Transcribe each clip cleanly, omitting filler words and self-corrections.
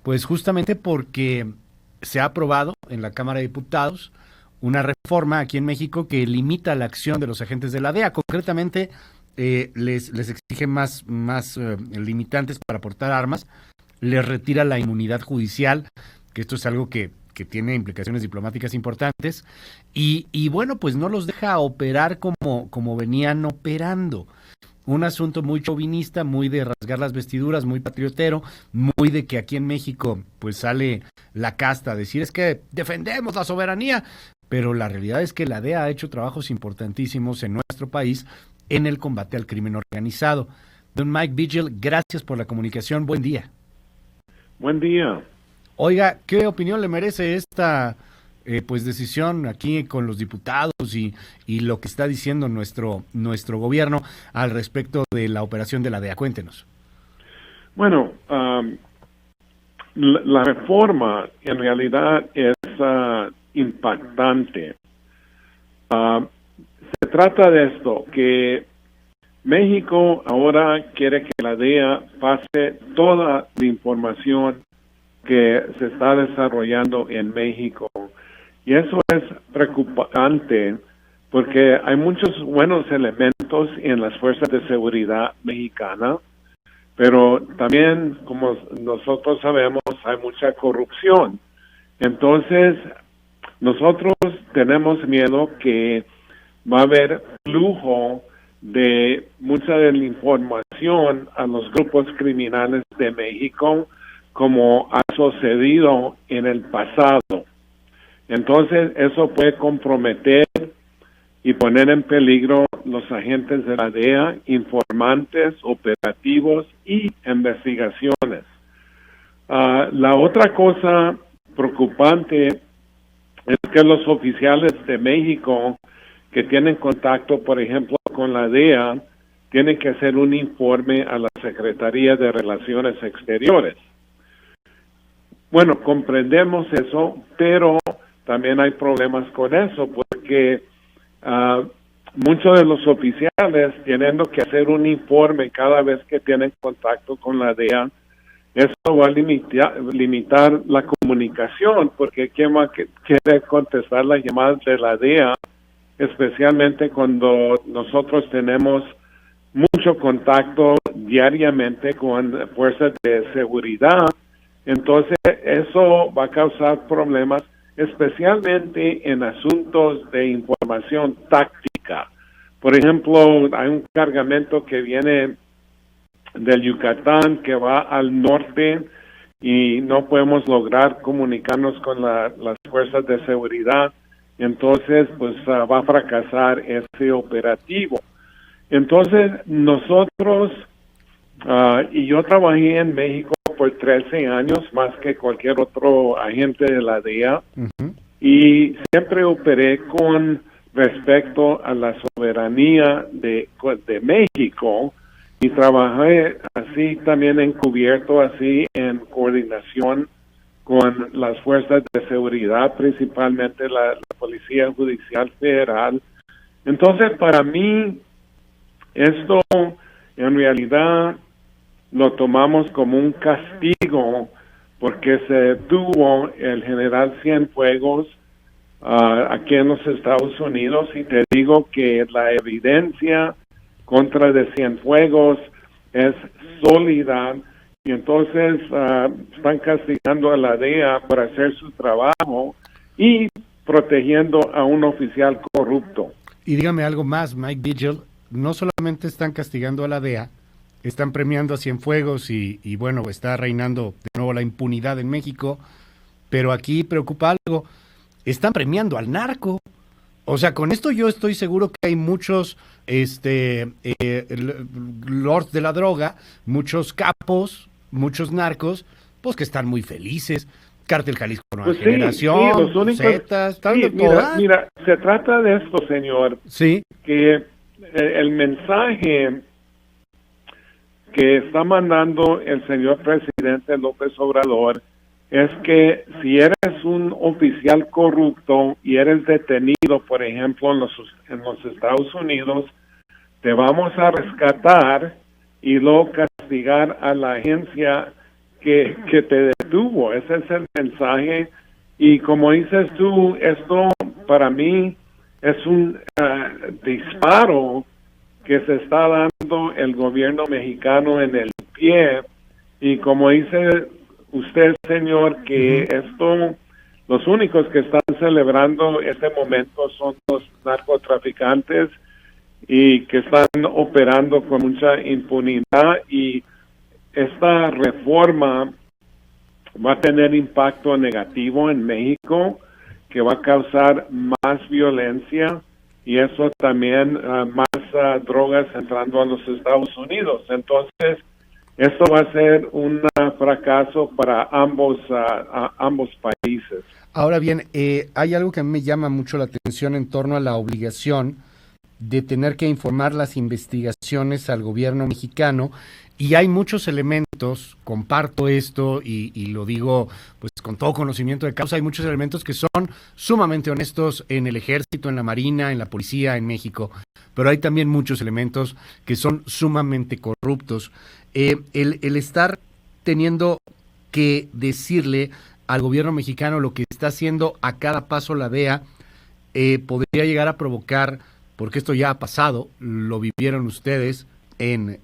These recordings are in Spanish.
Pues justamente porque se ha aprobado en la Cámara de Diputados una reforma aquí en México que limita la acción de los agentes de la DEA. Concretamente, les exige más limitantes para portar armas, les retira la inmunidad judicial, que esto es algo que tiene implicaciones diplomáticas importantes, y bueno, pues no los deja operar como venían operando. Un asunto muy chauvinista, muy de rasgar las vestiduras, muy patriotero, muy de que aquí en México pues sale la casta a decir es que defendemos la soberanía, pero la realidad es que la DEA ha hecho trabajos importantísimos en nuestro país en el combate al crimen organizado. Don Mike Vigil, gracias por la comunicación, buen día. Buen día. Oiga, ¿qué opinión le merece esta pues decisión aquí con los diputados y lo que está diciendo nuestro gobierno al respecto de la operación de la DEA? Cuéntenos. Bueno, la reforma en realidad es impactante. Se trata de esto, que México ahora quiere que la DEA pase toda la información que se está desarrollando en México. Y eso es preocupante porque hay muchos buenos elementos en las fuerzas de seguridad mexicana, pero también, como nosotros sabemos, hay mucha corrupción. Entonces, nosotros tenemos miedo que va a haber flujo de mucha de la información a los grupos criminales de México, como ha sucedido en el pasado. Entonces, eso puede comprometer y poner en peligro los agentes de la DEA, informantes, operativos y investigaciones. La otra cosa preocupante es que los oficiales de México que tienen contacto, por ejemplo, con la DEA, tienen que hacer un informe a la Secretaría de Relaciones Exteriores. Bueno, comprendemos eso, pero también hay problemas con eso, porque muchos de los oficiales tienen que hacer un informe cada vez que tienen contacto con la DEA. Eso va a limitar la comunicación, porque ¿quién va a quiere contestar las llamadas de la DEA? Especialmente cuando nosotros tenemos mucho contacto diariamente con fuerzas de seguridad. Entonces, eso va a causar problemas, especialmente en asuntos de información táctica. Por ejemplo, hay un cargamento que viene del Yucatán que va al norte y no podemos lograr comunicarnos con las fuerzas de seguridad. Entonces, pues va a fracasar ese operativo. Entonces, nosotros, y yo trabajé en México por 13 años, más que cualquier otro agente de la DEA, y siempre operé con respecto a la soberanía de México, y trabajé así también encubierto, así en coordinación con las fuerzas de seguridad, principalmente la Policía Judicial Federal. Entonces, para mí, esto en realidad lo tomamos como un castigo porque se detuvo el general Cienfuegos aquí en los Estados Unidos, y te digo que la evidencia contra de Cienfuegos es sólida, y entonces están castigando a la DEA por hacer su trabajo y protegiendo a un oficial corrupto. Y dígame algo más, Mike Vigil, no solamente están castigando a la DEA, están premiando a Cienfuegos y bueno, está reinando de nuevo la impunidad en México, pero aquí preocupa algo, están premiando al narco. O sea, con esto yo estoy seguro que hay muchos lords de la droga, muchos capos, muchos narcos, pues que están muy felices. Cártel Jalisco Nueva Generación, sí, los únicos, Zetas, están de mira, se trata de esto, señor, sí, que el mensaje que está mandando el señor presidente López Obrador es que si eres un oficial corrupto y eres detenido, por ejemplo, en los Estados Unidos, te vamos a rescatar y luego castigar a la agencia que te detuvo. Ese es el mensaje. Y como dices tú, esto para mí es un disparo que se está dando el gobierno mexicano en el pie. Y como dice usted, señor, que esto, los únicos que están celebrando este momento son los narcotraficantes y que están operando con mucha impunidad, y esta reforma va a tener impacto negativo en México, que va a causar más violencia y eso también más drogas entrando a los Estados Unidos. Entonces, esto va a ser un fracaso para ambos países. Ahora bien, hay algo que a mí me llama mucho la atención en torno a la obligación de tener que informar las investigaciones al gobierno mexicano, y hay muchos elementos, comparto esto y lo digo pues con todo conocimiento de causa, hay muchos elementos que son sumamente honestos en el ejército, en la marina, en la policía en México, pero hay también muchos elementos que son sumamente corruptos. El estar teniendo que decirle al gobierno mexicano lo que está haciendo a cada paso la DEA, podría llegar a provocar, porque esto ya ha pasado, lo vivieron ustedes en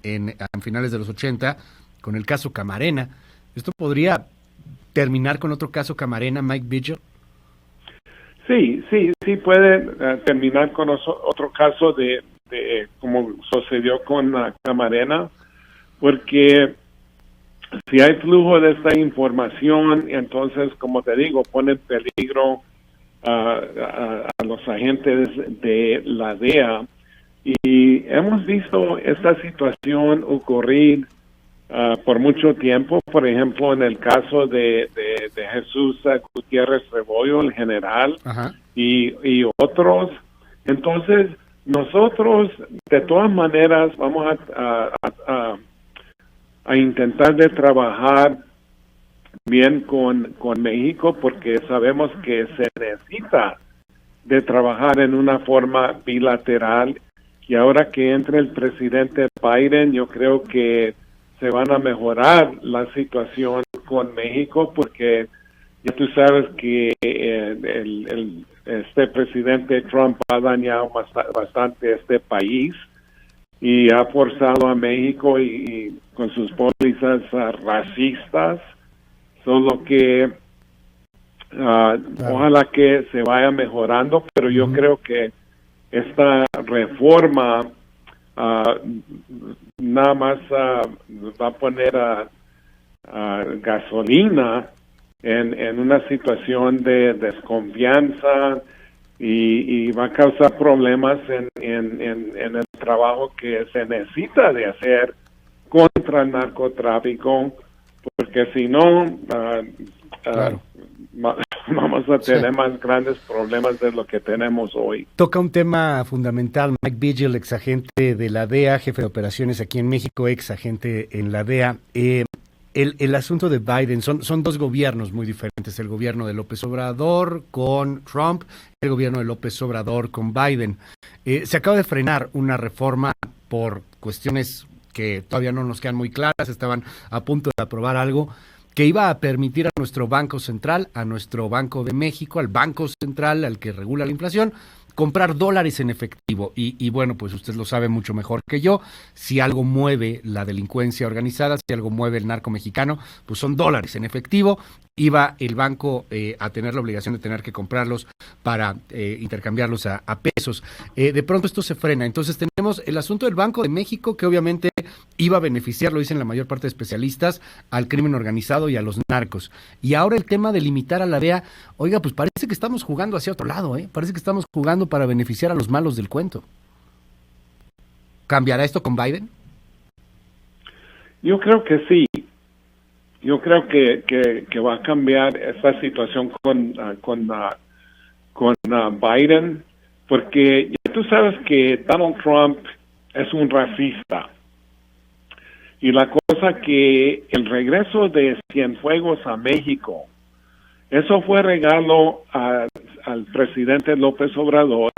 finales de los 80, con el caso Camarena. ¿Esto podría terminar con otro caso Camarena, Mike Vigil? Sí puede terminar con otro caso de como sucedió con Camarena, porque si hay flujo de esta información, entonces, como te digo, pone en peligro a los agentes de la DEA. Y hemos visto esta situación ocurrir por mucho tiempo, por ejemplo, en el caso de Jesús Gutiérrez Rebollo, el general, y otros. Entonces, nosotros, de todas maneras, vamos a intentar de trabajar bien con México, porque sabemos que se necesita de trabajar en una forma bilateral. Y ahora que entre el presidente Biden, yo creo que se van a mejorar la situación con México, porque ya tú sabes que este presidente Trump ha dañado bastante este país y ha forzado a México y con sus pólizas racistas, solo que ojalá que se vaya mejorando, pero yo creo que esta reforma nada más va a poner gasolina en una situación de desconfianza y va a causar problemas en el trabajo que se necesita de hacer contra el narcotráfico, porque si no vamos a tener más grandes problemas de lo que tenemos hoy. Toca un tema fundamental. Mike Vigil, exagente de la DEA, jefe de operaciones aquí en México, exagente en la DEA. El asunto de Biden, son dos gobiernos muy diferentes, el gobierno de López Obrador con Trump, el gobierno de López Obrador con Biden. Se acaba de frenar una reforma por cuestiones que todavía no nos quedan muy claras, estaban a punto de aprobar algo que iba a permitir a nuestro Banco Central, a nuestro Banco de México, al Banco Central, al que regula la inflación, comprar dólares en efectivo. Y bueno, pues usted lo sabe mucho mejor que yo, si algo mueve la delincuencia organizada, si algo mueve el narco mexicano, pues son dólares en efectivo. Iba el banco a tener la obligación de tener que comprarlos para intercambiarlos a pesos. De pronto esto se frena. Entonces tenemos el asunto del Banco de México, que obviamente iba a beneficiar, lo dicen la mayor parte de especialistas, al crimen organizado y a los narcos. Y ahora el tema de limitar a la DEA, oiga, pues parece que estamos jugando hacia otro lado, parece que estamos jugando para beneficiar a los malos del cuento. ¿Cambiará esto con Biden? Yo creo que sí. Yo creo que va a cambiar esta situación con Biden, porque ya tú sabes que Donald Trump es un racista. Y la cosa que el regreso de Cienfuegos a México, eso fue regalo al presidente López Obrador,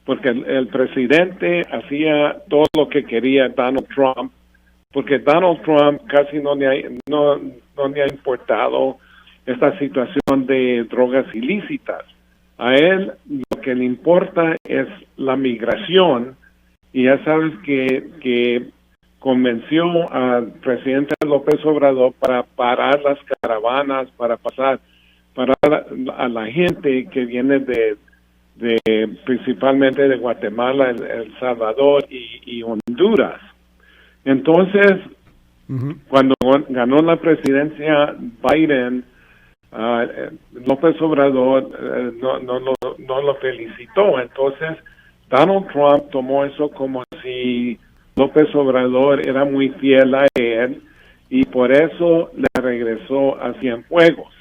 porque el presidente hacía todo lo que quería Donald Trump, porque Donald Trump casi no no le ha importado esta situación de drogas ilícitas. A él lo que le importa es la migración, y ya sabes que convenció al presidente López Obrador para parar las caravanas, para a la gente que viene de principalmente de Guatemala, El Salvador y Honduras. Entonces, cuando ganó la presidencia Biden, López Obrador no lo felicitó. Entonces, Donald Trump tomó eso como si López Obrador era muy fiel a él, y por eso le regresó a Cienfuegos.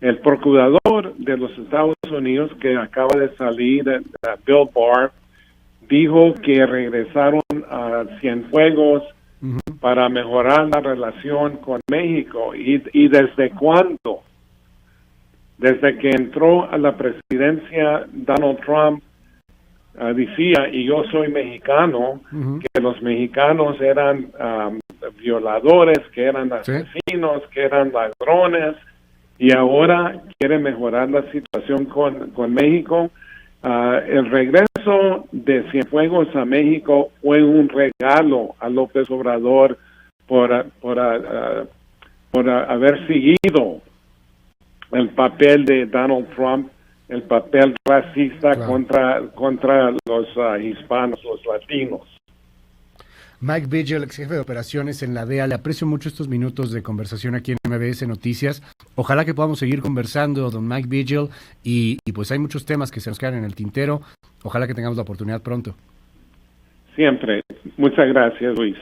El procurador de los Estados Unidos, que acaba de salir, Bill Barr, dijo que regresaron a Cienfuegos para mejorar la relación con México. ¿Y desde cuándo? Desde que entró a la presidencia Donald Trump, decía, y yo soy mexicano, que los mexicanos eran violadores, que eran asesinos, que eran ladrones, y ahora quiere mejorar la situación con México. El regreso de Cienfuegos a México fue un regalo a López Obrador por haber seguido el papel de Donald Trump, el papel racista contra los hispanos, los latinos. Mike Vigil, ex jefe de operaciones en la DEA, le aprecio mucho estos minutos de conversación aquí en MBS Noticias. Ojalá que podamos seguir conversando, don Mike Vigil, y pues hay muchos temas que se nos quedan en el tintero. Ojalá que tengamos la oportunidad pronto. Siempre. Muchas gracias, Luis.